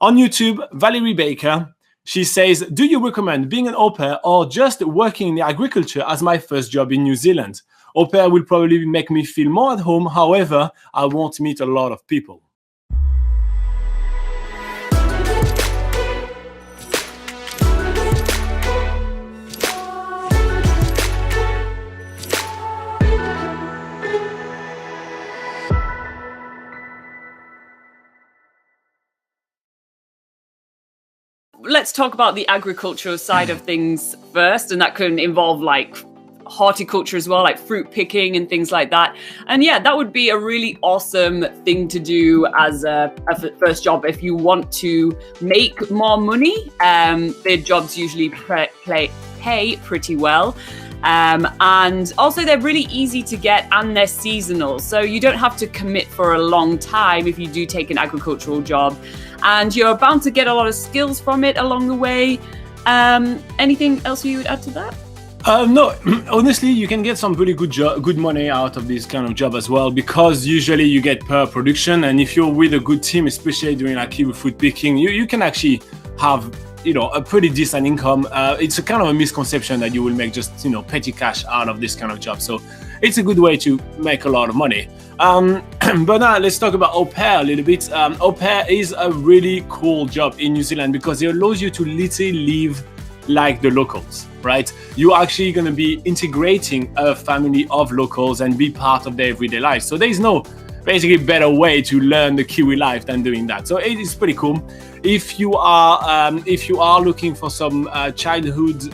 On YouTube, Valerie Baker, she says, do you recommend being an au pair or just working in agriculture as my first job in New Zealand? Au pair will probably make me feel more at home. However, I won't meet a lot of people. Let's talk about the agricultural side of things first, and that can involve like horticulture as well, like fruit picking and things like that. And yeah, that would be a really awesome thing to do as a first job if you want to make more money. Their jobs usually pay pretty well. And also they're really easy to get and they're seasonal. So you don't have to commit for a long time if you do take an agricultural job. And you're bound to get a lot of skills from it along the way. Anything else you would add to that? No, honestly, you can get some really good money out of this kind of job as well, because usually you get per production. And if you're with a good team, especially doing like kiwi fruit picking, you can actually have, a pretty decent income. It's a kind of a misconception that you will make just, petty cash out of this kind of job. So it's a good way to make a lot of money. But now let's talk about au pair a little bit. Au pair is a really cool job in New Zealand because it allows you to literally live like the locals, right? You're actually going to be integrating a family of locals and be part of their everyday life. So there is no basically better way to learn the Kiwi life than doing that. So it is pretty cool. If you are looking for some childhood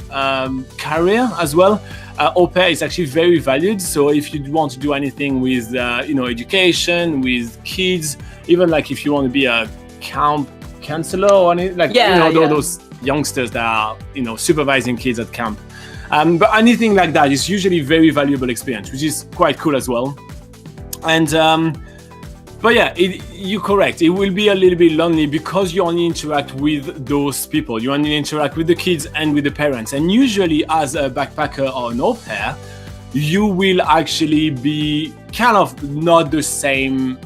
career as well, au pair is actually very valued. So if you want to do anything with education, with kids, even like if you want to be a camp counselor or anything, like those youngsters that are supervising kids at camp, but anything like that is usually very valuable experience, which is quite cool as well. And but yeah, you're correct. It will be a little bit lonely because you only interact with those people. You only interact with the kids and with the parents. And usually as a backpacker or an au pair, you will actually be kind of not the same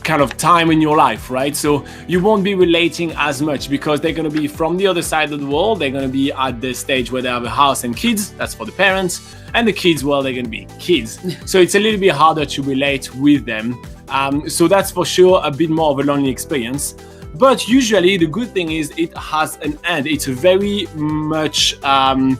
kind of time in your life, right? So you won't be relating as much because they're going to be from the other side of the world. They're going to be at the stage where they have a house and kids. That's for the parents. And the kids, well, they're going to be kids. So it's a little bit harder to relate with them. So that's for sure a bit more of a lonely experience. But usually the good thing is it has an end. It's a very much timed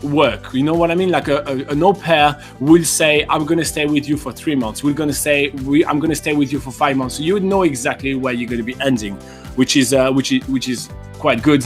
work. You know what I mean? Like an au pair will say, I'm going to stay with you for 3 months. We're going to say, I'm going to stay with you for 5 months. So you would know exactly where you're going to be ending, which is quite good.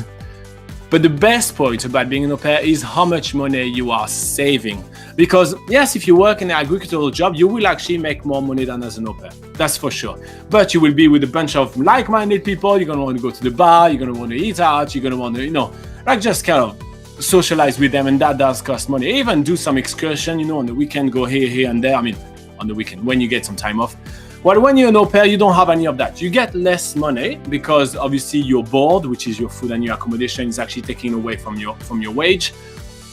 But the best point about being an au pair is how much money you are saving. Because yes, if you work in an agricultural job, you will actually make more money than as an au pair. That's for sure. But you will be with a bunch of like-minded people. You're going to want to go to the bar. You're going to want to eat out. You're going to want to, just kind of socialize with them. And that does cost money. Even do some excursion, on the weekend, go here and there. I mean, on the weekend, when you get some time off. Well, when you're an au pair, you don't have any of that. You get less money because obviously your board, which is your food and your accommodation, is actually taken away from your wage.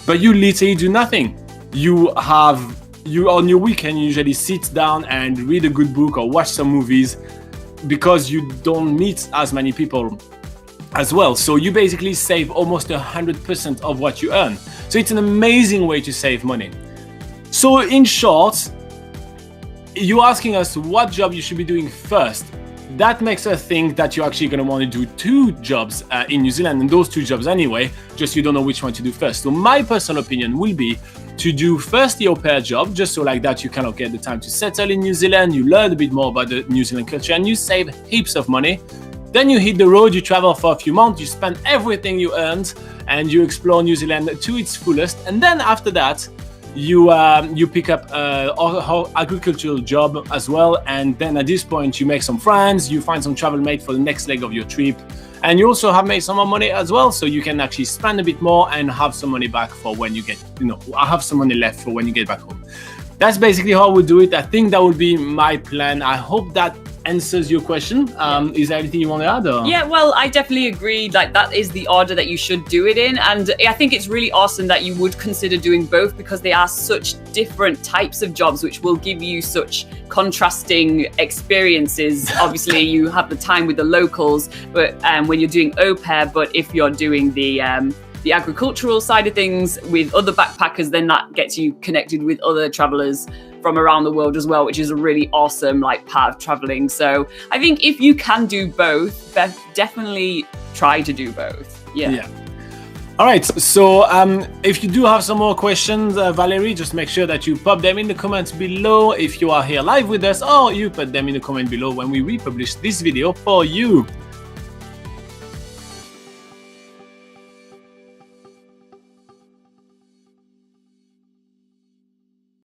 But you literally do nothing. You on your weekend, you usually sit down and read a good book or watch some movies because you don't meet as many people as well. So you basically save almost 100% of what you earn. So it's an amazing way to save money. So in short, you're asking us what job you should be doing first. That makes us think that you're actually going to want to do 2 jobs in New Zealand, and those 2 jobs anyway, just you don't know which one to do first. So my personal opinion will be to do first the au pair job, just so like that you kind of get the time to settle in New Zealand, you learn a bit more about the New Zealand culture, and you save heaps of money. Then you hit the road, you travel for a few months, you spend everything you earned, and you explore New Zealand to its fullest. And then after that, you pick up an agricultural job as well, and then at this point you make some friends, you find some travel mate for the next leg of your trip, and you also have made some more money as well, so you can actually spend a bit more and have some money back for when you get, have some money left for when you get back home. That's basically how I would do it. I think that would be my plan. I hope that answers your question. Is there anything you want to add? Or? Yeah, well, I definitely agree. Like, that is the order that you should do it in. And I think it's really awesome that you would consider doing both, because they are such different types of jobs, which will give you such contrasting experiences. Obviously, you have the time with the locals, but when you're doing au pair, but if you're doing the agricultural side of things with other backpackers, then that gets you connected with other travelers from around the world as well, which is a really awesome like part of traveling. So I think if you can do both, definitely try to do both. Yeah. All right, so if you do have some more questions, Valerie, just make sure that you pop them in the comments below if you are here live with us, or you put them in the comment below when we republish this video for you.